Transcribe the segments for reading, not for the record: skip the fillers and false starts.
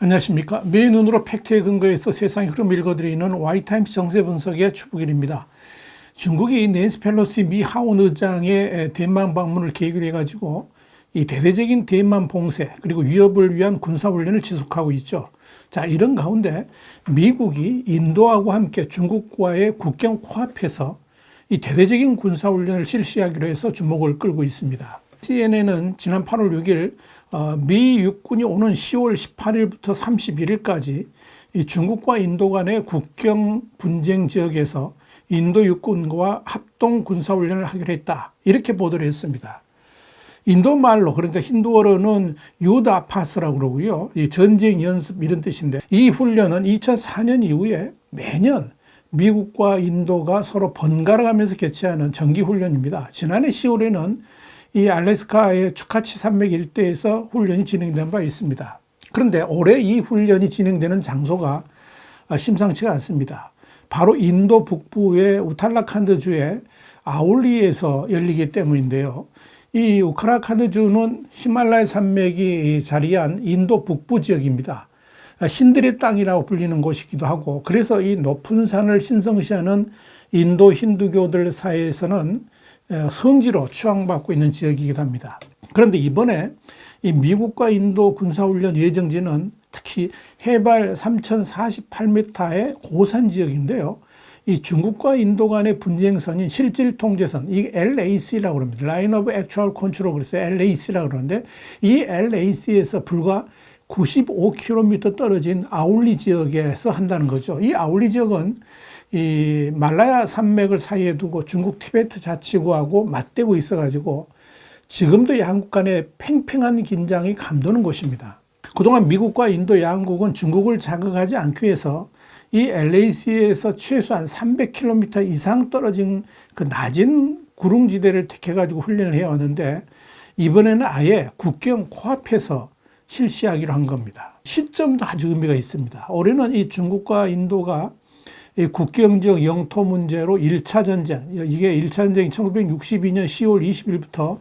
안녕하십니까. 매의 눈으로 팩트에 근거해서 세상의 흐름을 읽어드리는 와이타임스 정세 분석의 추부길입니다. 중국이 낸시 펠로시 미 하원 의장의 대만 방문을 계기로 해가지고 이 대대적인 대만 봉쇄 그리고 위협을 위한 군사훈련을 지속하고 있죠. 자, 이런 가운데 미국이 인도하고 함께 중국과의 국경 코앞에서 이 대대적인 군사훈련을 실시하기로 해서 주목을 끌고 있습니다. CNN은 지난 8월 6일 미 육군이 오는 10월 18일부터 31일까지 이 중국과 인도 간의 국경 분쟁 지역에서 인도 육군과 합동 군사훈련을 하기로 했다. 이렇게 보도를 했습니다. 인도 말로, 그러니까 힌두어로는 유다파스라고 그러고요. 이 전쟁 연습 이런 뜻인데, 이 훈련은 2004년 이후에 매년 미국과 인도가 서로 번갈아 가면서 개최하는 정기 훈련입니다. 지난해 10월에는 이 알래스카의 추카치 산맥 일대에서 훈련이 진행된 바 있습니다. 그런데 올해 이 훈련이 진행되는 장소가 심상치가 않습니다. 바로 인도 북부의 우탈라칸드주의 아울리에서 열리기 때문인데요. 이 우타라칸드주는 히말라야 산맥이 자리한 인도 북부 지역입니다. 신들의 땅이라고 불리는 곳이기도 하고, 그래서 이 높은 산을 신성시하는 인도 힌두교들 사이에서는 성지로 추앙받고 있는 지역이기도 합니다. 그런데 이번에 이 미국과 인도 군사훈련 예정지는 특히 해발 3048m의 고산 지역인데요. 이 중국과 인도 간의 분쟁선인 실질 통제선, 이 LAC라고 합니다. Line of Actual Control, 그래서 LAC라고 그러는데, 이 LAC에서 불과 95km 떨어진 아울리 지역에서 한다는 거죠. 이 아울리 지역은 이 말라야 산맥을 사이에 두고 중국 티베트 자치구하고 맞대고 있어가지고 지금도 양국 간의 팽팽한 긴장이 감도는 곳입니다. 그동안 미국과 인도 양국은 중국을 자극하지 않기 위해서 이 LAC에서 최소한 300km 이상 떨어진 그 낮은 구릉지대를 택해가지고 훈련을 해왔는데, 이번에는 아예 국경 코앞에서 실시하기로 한 겁니다. 시점도 아주 의미가 있습니다. 올해는 이 중국과 인도가 이 국경지역 영토 문제로 1차 전쟁, 이게 1차 전쟁이 1962년 10월 20일부터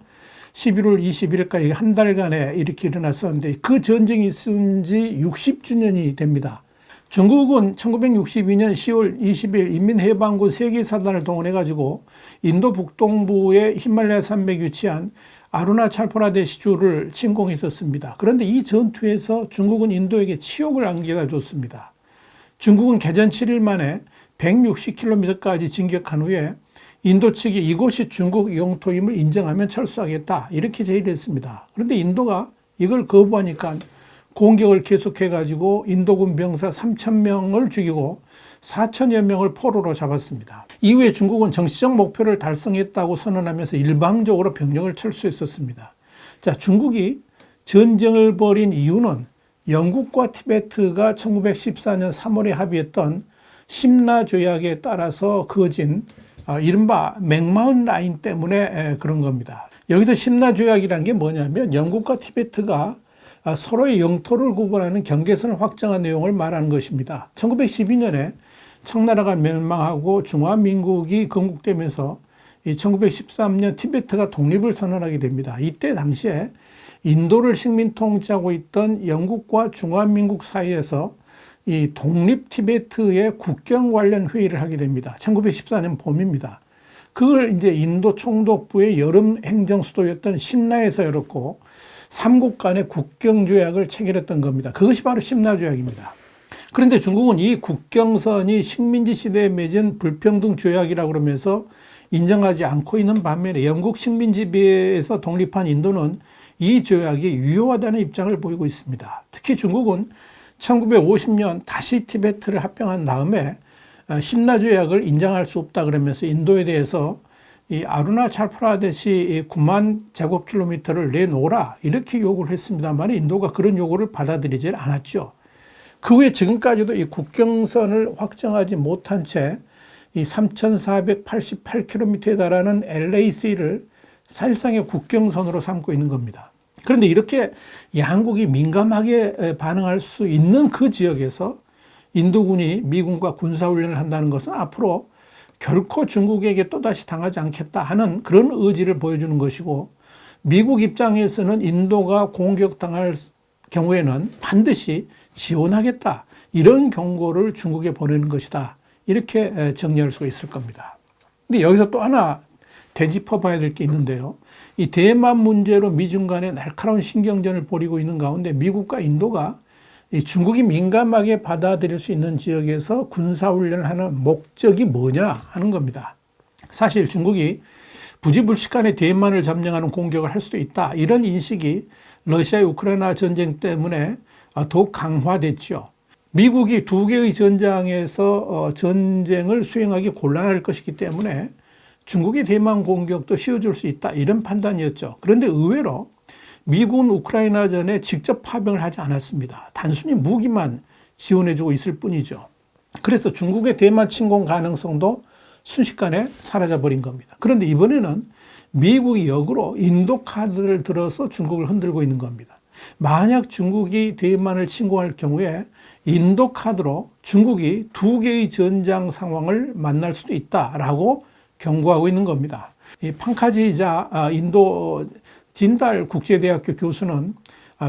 11월 21일까지 한 달간에 이렇게 일어났었는데, 그 전쟁이 있은 지 60주년이 됩니다. 중국은 1962년 10월 20일 인민해방군 세계사단을 동원해가지고 인도 북동부의 히말라야 산맥에 위치한 아루나찰프라데시주를 침공했었습니다. 그런데 이 전투에서 중국은 인도에게 치욕을 안겨다 줬습니다. 중국은 개전 7일 만에 160km까지 진격한 후에 인도 측이 이곳이 중국 영토임을 인정하면 철수하겠다, 이렇게 제의를 했습니다. 그런데 인도가 이걸 거부하니까 공격을 계속해가지고 인도군 병사 3,000명을 죽이고 4,000여 명을 포로로 잡았습니다. 이후에 중국은 정치적 목표를 달성했다고 선언하면서 일방적으로 병력을 철수했었습니다. 자, 중국이 전쟁을 벌인 이유는 영국과 티베트가 1914년 3월에 합의했던 심나 조약에 따라서 그어진 이른바 맥마운 라인 때문에 그런 겁니다. 여기서 심나 조약이란 게 뭐냐면 영국과 티베트가 서로의 영토를 구분하는 경계선을 확정한 내용을 말하는 것입니다. 1912년에 청나라가 멸망하고 중화민국이 건국되면서 1913년 티베트가 독립을 선언하게 됩니다. 이때 당시에 인도를 식민 통치하고 있던 영국과 중화민국 사이에서 이 독립 티베트의 국경 관련 회의를 하게 됩니다. 1914년 봄입니다. 그걸 이제 인도 총독부의 여름 행정 수도였던 심라에서 열었고, 삼국 간의 국경 조약을 체결했던 겁니다. 그것이 바로 심나 조약입니다. 그런데 중국은 이 국경선이 식민지 시대에 맺은 불평등 조약이라고 그러면서 인정하지 않고 있는 반면에 영국 식민지배에서 독립한 인도는 이 조약이 유효하다는 입장을 보이고 있습니다. 특히 중국은 1950년 다시 티베트를 합병한 다음에 심나 조약을 인정할 수 없다 그러면서 인도에 대해서 이 아루나찰프라데시 9만 제곱킬로미터를 내놓으라, 이렇게 요구를 했습니다만 인도가 그런 요구를 받아들이질 않았죠. 그 후에 지금까지도 이 국경선을 확정하지 못한 채 이 3,488km에 달하는 LAC를 사실상의 국경선으로 삼고 있는 겁니다. 그런데 이렇게 양국이 민감하게 반응할 수 있는 그 지역에서 인도군이 미군과 군사훈련을 한다는 것은 앞으로 결코 중국에게 또다시 당하지 않겠다 하는 그런 의지를 보여주는 것이고, 미국 입장에서는 인도가 공격당할 경우에는 반드시 지원하겠다, 이런 경고를 중국에 보내는 것이다, 이렇게 정리할 수가 있을 겁니다. 근데 여기서 또 하나 되짚어 봐야 될 게 있는데요. 이 대만 문제로 미중 간에 날카로운 신경전을 벌이고 있는 가운데 미국과 인도가 이 중국이 민감하게 받아들일 수 있는 지역에서 군사훈련을 하는 목적이 뭐냐 하는 겁니다. 사실 중국이 부지불식간에 대만을 점령하는 공격을 할 수도 있다, 이런 인식이 러시아의 우크라이나 전쟁 때문에 더욱 강화됐죠. 미국이 두 개의 전장에서 전쟁을 수행하기 곤란할 것이기 때문에 중국의 대만 공격도 쉬워질 수 있다, 이런 판단이었죠. 그런데 의외로 미국은 우크라이나전에 직접 파병을 하지 않았습니다. 단순히 무기만 지원해주고 있을 뿐이죠. 그래서 중국의 대만 침공 가능성도 순식간에 사라져버린 겁니다. 그런데 이번에는 미국이 역으로 인도 카드를 들어서 중국을 흔들고 있는 겁니다. 만약 중국이 대만을 침공할 경우에 인도 카드로 중국이 두 개의 전장 상황을 만날 수도 있다라고 경고하고 있는 겁니다. 이 팡카지자 인도 진달 국제대학교 교수는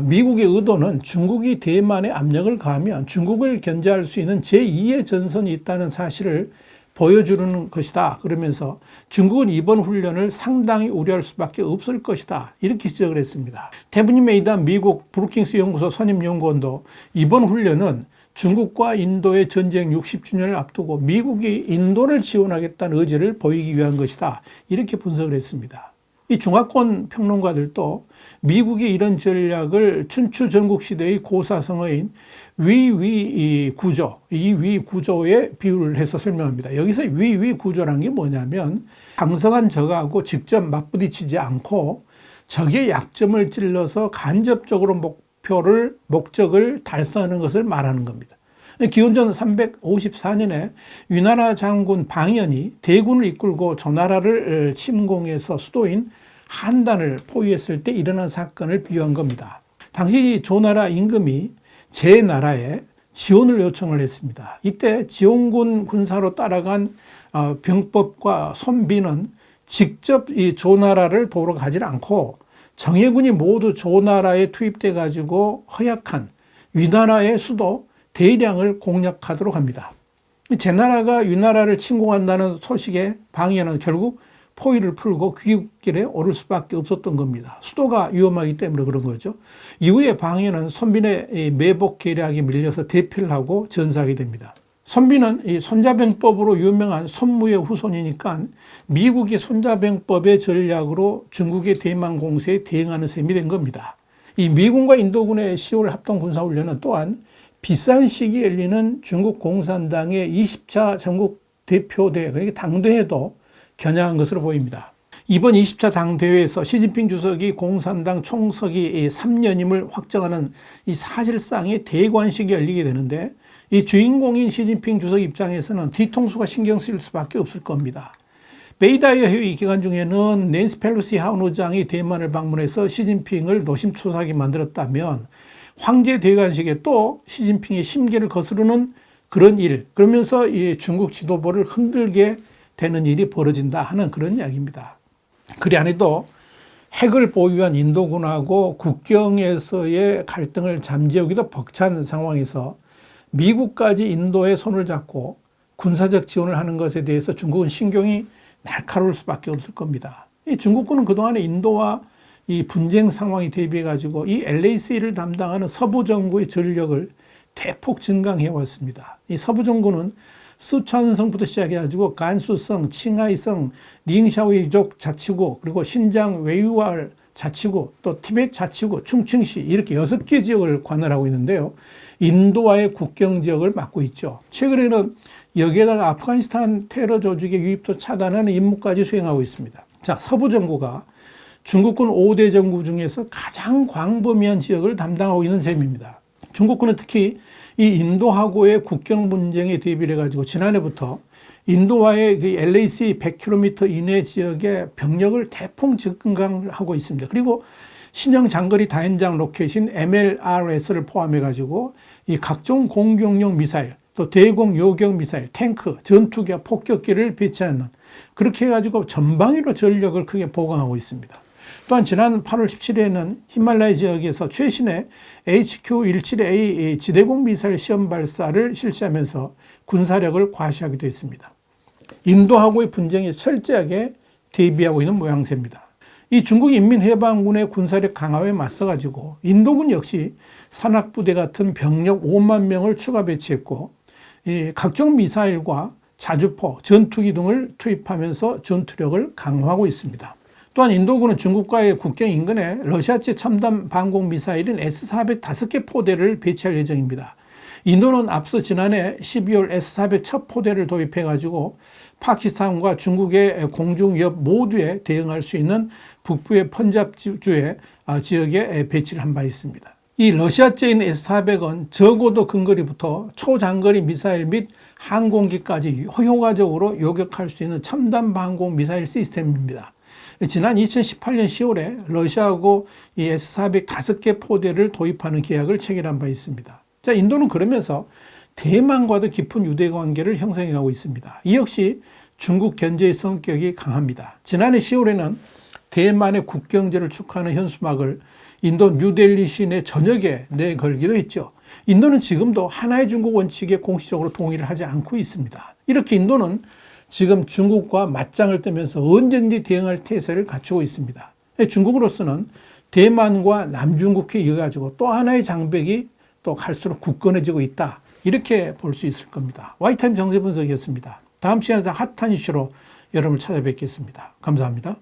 미국의 의도는 중국이 대만에 압력을 가하면 중국을 견제할 수 있는 제2의 전선이 있다는 사실을 보여주는 것이다, 그러면서 중국은 이번 훈련을 상당히 우려할 수밖에 없을 것이다, 이렇게 지적을 했습니다. 태블릿메이드한 미국 브루킹스 연구소 선임연구원도 이번 훈련은 중국과 인도의 전쟁 60주년을 앞두고 미국이 인도를 지원하겠다는 의지를 보이기 위한 것이다, 이렇게 분석을 했습니다. 이 중화권 평론가들도 미국이 이런 전략을 춘추 전국시대의 고사성어인 위위 구조, 이 위 구조에 비유를 해서 설명합니다. 여기서 위위 구조란 게 뭐냐면 강성한 적하고 직접 맞부딪히지 않고 적의 약점을 찔러서 간접적으로 목적을 달성하는 것을 말하는 겁니다. 기원전 354년에 위나라 장군 방연이 대군을 이끌고 조나라를 침공해서 수도인 한단을 포위했을 때 일어난 사건을 비유한 겁니다. 당시 조나라 임금이 제 나라에 지원을 요청을 했습니다. 이때 지원군 군사로 따라간 병법과 선비는 직접 이 조나라를 도우러 가지 않고 정예군이 모두 조나라에 투입돼 가지고 허약한 위나라의 수도 대량을 공략하도록 합니다. 제나라가 위나라를 침공한다는 소식에 방해는 결국 포위를 풀고 귀국길에 오를 수밖에 없었던 겁니다. 수도가 위험하기 때문에 그런 거죠. 이후에 방해는 손빈의 매복 계략에 밀려서 대패를 하고 전사하게 됩니다. 손빈은 이 손자병법으로 유명한 손무의 후손이니까 미국이 손자병법의 전략으로 중국의 대만 공세에 대응하는 셈이 된 겁니다. 이 미군과 인도군의 10월 합동 군사훈련은 또한 비슷한 시기에 열리는 중국 공산당의 20차 전국 대표대회, 그러니까 당대회도 겨냥한 것으로 보입니다. 이번 20차 당대회에서 시진핑 주석이 공산당 총석이 3년임을 확정하는 이 사실상의 대관식이 열리게 되는데, 이 주인공인 시진핑 주석 입장에서는 뒤통수가 신경 쓰일 수밖에 없을 겁니다. 베이다이어 회의 기간 중에는 낸시 펠로시 하원 의장이 대만을 방문해서 시진핑을 노심초사하게 만들었다면 황제 대관식에 또 시진핑의 심기를 거스르는 그런 일, 그러면서 이 중국 지도부를 흔들게 되는 일이 벌어진다 하는 그런 이야기입니다. 그리 안에도 핵을 보유한 인도군하고 국경에서의 갈등을 잠재우기도 벅찬 상황에서 미국까지 인도의 손을 잡고 군사적 지원을 하는 것에 대해서 중국은 신경이 날카로울 수밖에 없을 겁니다. 이 중국군은 그동안에 인도와 이 분쟁 상황이 대비해 가지고 이 LAC를 담당하는 서부 정부의 전력을 대폭 증강해 왔습니다. 이 서부 정부는 쓰촨성부터 시작해가지고 간수성, 칭하이성, 닝샤오이족 자치구, 그리고 신장 웨이왈 자치구, 또 티베트 자치구, 충칭시, 이렇게 6개 지역을 관할하고 있는데요. 인도와의 국경 지역을 맡고 있죠. 최근에는 여기에다가 아프가니스탄 테러 조직의 유입도 차단하는 임무까지 수행하고 있습니다. 자, 서부 정부가 중국군 5대 정부 중에서 가장 광범위한 지역을 담당하고 있는 셈입니다. 중국군은 특히 이 인도하고의 국경 분쟁에 대비를 해가지고 지난해부터 인도와의 그 LAC 100km 이내 지역의 병력을 대폭 증강하고 있습니다. 그리고 신형 장거리 다연장 로켓인 MLRS를 포함해가지고 이 각종 공격용 미사일, 또 대공 요격 미사일, 탱크, 전투기와 폭격기를 배치하는, 그렇게 해가지고 전방위로 전력을 크게 보강하고 있습니다. 또한 지난 8월 17일에는 히말라야 지역에서 최신의 HQ-17A 지대공 미사일 시험 발사를 실시하면서 군사력을 과시하기도 했습니다. 인도하고의 분쟁에 철저하게 대비하고 있는 모양새입니다. 이 중국 인민해방군의 군사력 강화에 맞서가지고 인도군 역시 산악부대 같은 병력 5만 명을 추가 배치했고, 각종 미사일과 자주포, 전투기 등을 투입하면서 전투력을 강화하고 있습니다. 또한 인도군은 중국과의 국경 인근에 러시아제 첨단 방공 미사일인 S-400 5개 포대를 배치할 예정입니다. 인도는 앞서 지난해 12월 S-400 첫 포대를 도입해가지고 파키스탄과 중국의 공중 위협 모두에 대응할 수 있는 북부의 펀잡주의 지역에 배치를 한 바 있습니다. 이 러시아제인 S-400은 저고도 근거리부터 초장거리 미사일 및 항공기까지 효과적으로 요격할 수 있는 첨단 방공 미사일 시스템입니다. 지난 2018년 10월에 러시아하고 이 S-400 5개 포대를 도입하는 계약을 체결한 바 있습니다. 자, 인도는 그러면서 대만과도 깊은 유대 관계를 형성해 가고 있습니다. 이 역시 중국 견제의 성격이 강합니다. 지난해 10월에는 대만의 국경제를 축하하는 현수막을 인도 뉴델리 시내 전역에 내걸기도 했죠. 인도는 지금도 하나의 중국 원칙에 공식적으로 동의를 하지 않고 있습니다. 이렇게 인도는 지금 중국과 맞짱을 뜨면서 언제든지 대응할 태세를 갖추고 있습니다. 중국으로서는 대만과 남중국해에 이어가지고 또 하나의 장벽이 또 갈수록 굳건해지고 있다, 이렇게 볼 수 있을 겁니다. 와이타임 정세 분석이었습니다. 다음 시간에 더 핫한 이슈로 여러분을 찾아뵙겠습니다. 감사합니다.